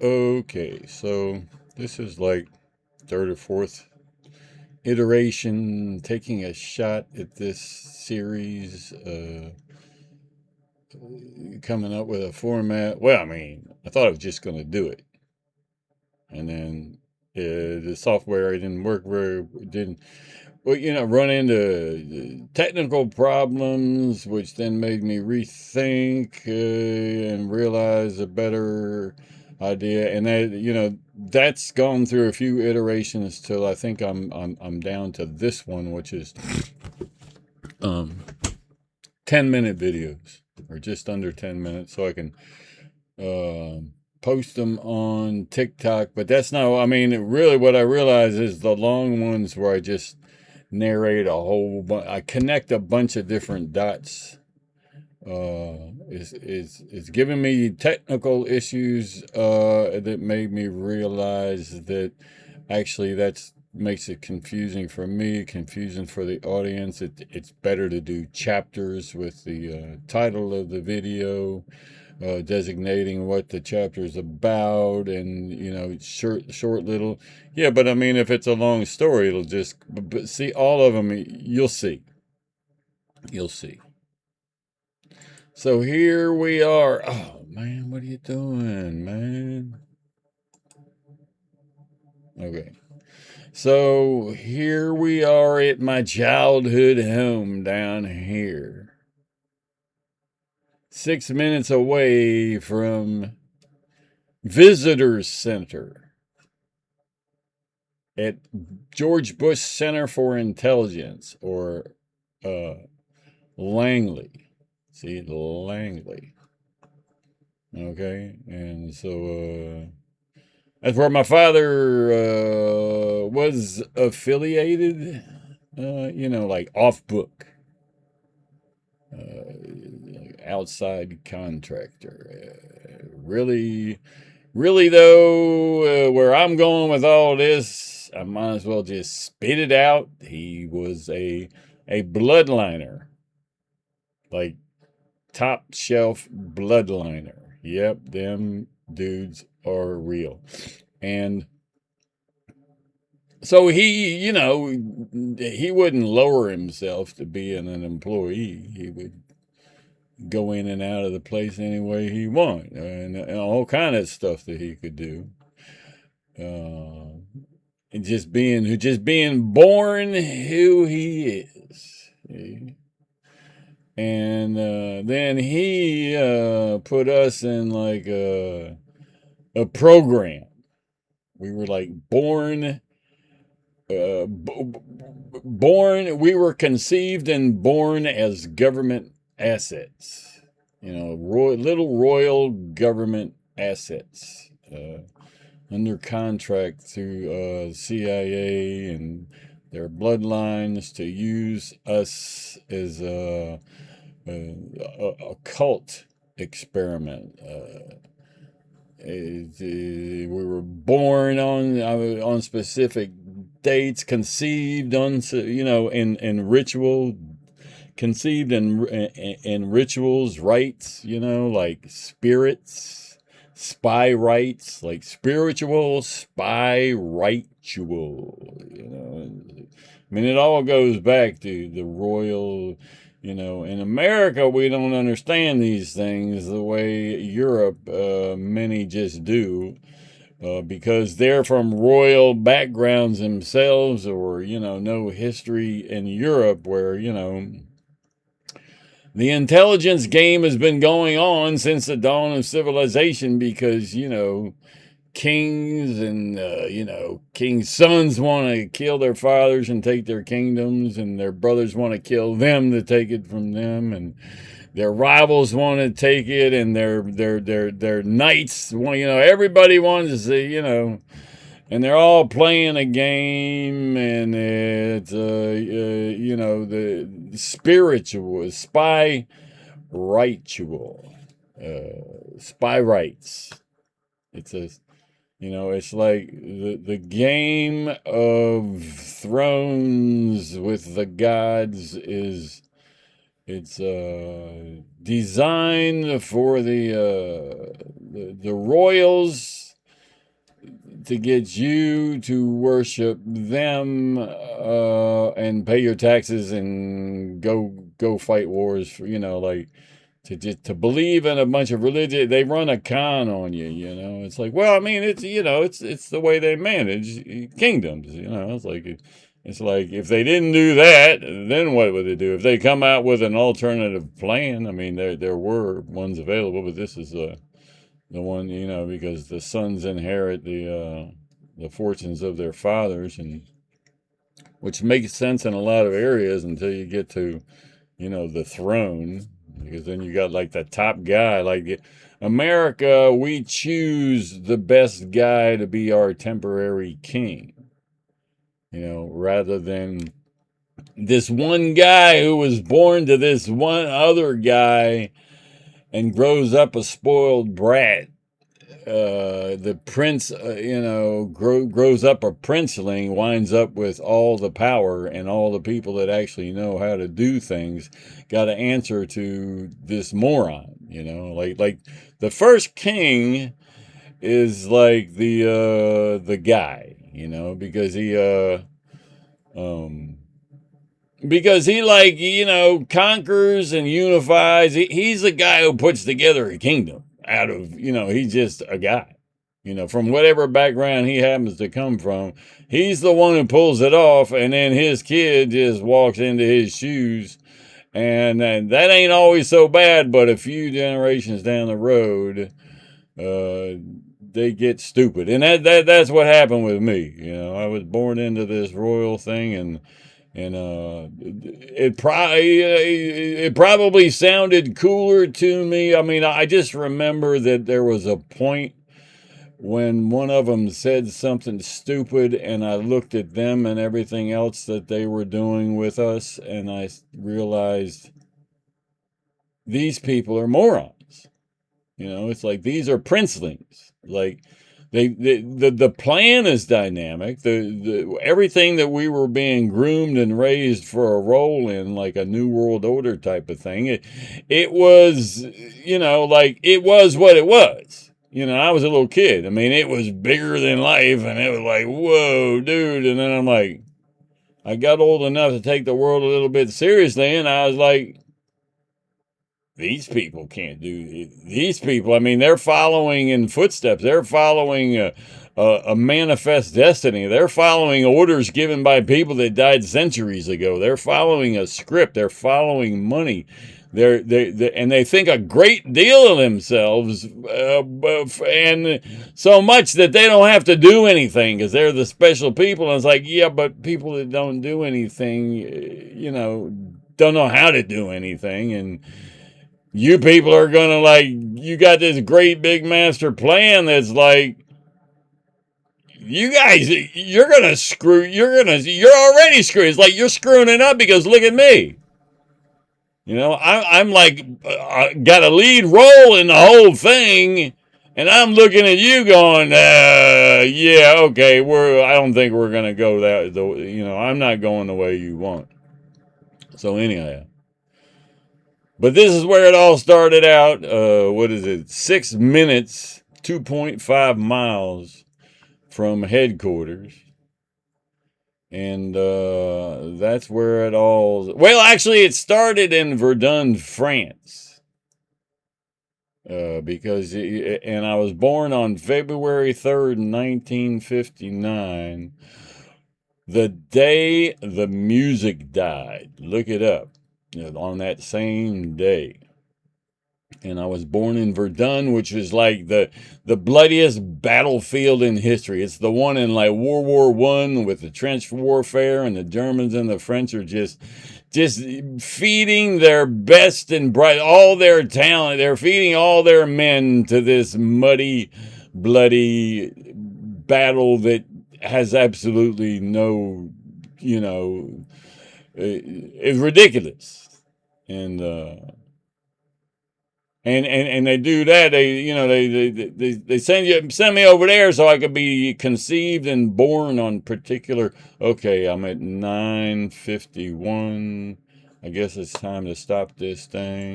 Okay, so this is like third or fourth iteration, taking a shot at this series, coming up with a format. Well, I mean, I thought I was just going to do it, and then the software didn't work very didn't well, run into technical problems, which then made me rethink and realize a better idea. And that's gone through a few iterations till I think I'm down to this one, which is um, 10-minute videos or just under 10 minutes, so I can uh, post them on TikTok. But that's not. I mean, really, what I realize is the long ones where I just narrate a whole bunch. I connect a bunch of different dots. Is giving me technical issues that made me realize that actually that's makes it confusing for me, confusing for the audience. It's better to do chapters with the title of the video, designating what the chapter is about, and short little. Yeah, but I mean, if it's a long story, it'll just. But see, all of them, you'll see. So here we are. Oh man, what are you doing, man? Okay. So here we are at my childhood home down here. 6 minutes away from Visitors Center at George Bush Center for Intelligence, or uh, Langley. See, Langley. Okay, and so that's where my father was affiliated. Like off book, outside contractor. Really, really though, where I'm going with all this, I might as well just spit it out. He was a bloodliner, like top shelf bloodliner. Yep, them dudes are real. And so he wouldn't lower himself to being an employee. He would go in and out of the place any way he wanted, and all kind of stuff that he could do. Uh, and just being born who he is. And then he put us in like a program. We were like born. We were conceived and born as government assets. Little royal government assets, under contract through CIA and their bloodlines to use us as a cult experiment. We were born on specific dates, conceived on in ritual, conceived in rituals, rites, like spirits, spy rites, like spiritual spy ritual. I mean, it all goes back to the royal. In America, we don't understand these things the way Europe, many just do, because they're from royal backgrounds themselves, or, no history in Europe where, the intelligence game has been going on since the dawn of civilization, because, kings and kings' sons want to kill their fathers and take their kingdoms, and their brothers want to kill them to take it from them, and their rivals want to take it, and their knights want, everybody wants to, and they're all playing a game, and it's the spiritual spy ritual, spy rights. It's a it's like the game of Thrones with the gods. It's designed for the royals to get you to worship them and pay your taxes and go fight wars for, like to believe in a bunch of religion. They run a con on you. It's like, well, I mean, it's the way they manage kingdoms. It's like if they didn't do that, then what would they do? If they come out with an alternative plan, I mean, there were ones available, but this is the one, because the sons inherit the fortunes of their fathers, and which makes sense in a lot of areas until you get to the throne, because then you got like the top guy. Like America, we choose the best guy to be our temporary king, rather than this one guy who was born to this one other guy and grows up a spoiled brat. The prince, grows up a princeling, winds up with all the power, and all the people that actually know how to do things got to answer to this moron. Like the first king is like the guy, because um, he like conquers and unifies. He's the guy who puts together a kingdom out of he's just a guy, from whatever background he happens to come from. He's the one who pulls it off, and then his kid just walks into his shoes, and that ain't always so bad. But a few generations down the road, they get stupid, and that's what happened with me. I was born into this royal thing, and it probably sounded cooler to me. I mean, I just remember that there was a point when one of them said something stupid, and I looked at them and everything else that they were doing with us, and I realized these people are morons. It's like these are princelings. Like the plan is dynamic. The everything that we were being groomed and raised for a role in, like a new world order type of thing. It was, like it was what it was. I was a little kid. I mean, it was bigger than life, and it was like, whoa, dude. And then I'm like, I got old enough to take the world a little bit seriously, and I was like, these people can't do these people. I mean, they're following in footsteps. They're following a manifest destiny. They're following orders given by people that died centuries ago. They're following a script. They're following money. And they think a great deal of themselves, and so much that they don't have to do anything because they're the special people. And it's like, yeah, but people that don't do anything, don't know how to do anything, and you people are gonna you got this great big master plan that's like, you guys, you're already screwed. It's like you're screwing it up because look at me. I'm like, got a lead role in the whole thing, and I'm looking at you going, yeah, okay, I don't think we're gonna go I'm not going the way you want. So anyhow. But this is where it all started out. What is it? 6 minutes, 2.5 miles from headquarters. And that's where it all... Well, actually, it started in Verdun, France. And I was born on February 3rd, 1959. The day the music died. Look it up. On that same day. And I was born in Verdun, which is like the bloodiest battlefield in history. It's the one in like World War I with the trench warfare, and the Germans and the French are just feeding their best and bright, all their talent. They're feeding all their men to this muddy, bloody battle that has absolutely no, it's ridiculous. And they do that. They send me over there so I could be conceived and born on particular. Okay, I'm at 9:51. I guess it's time to stop this thing.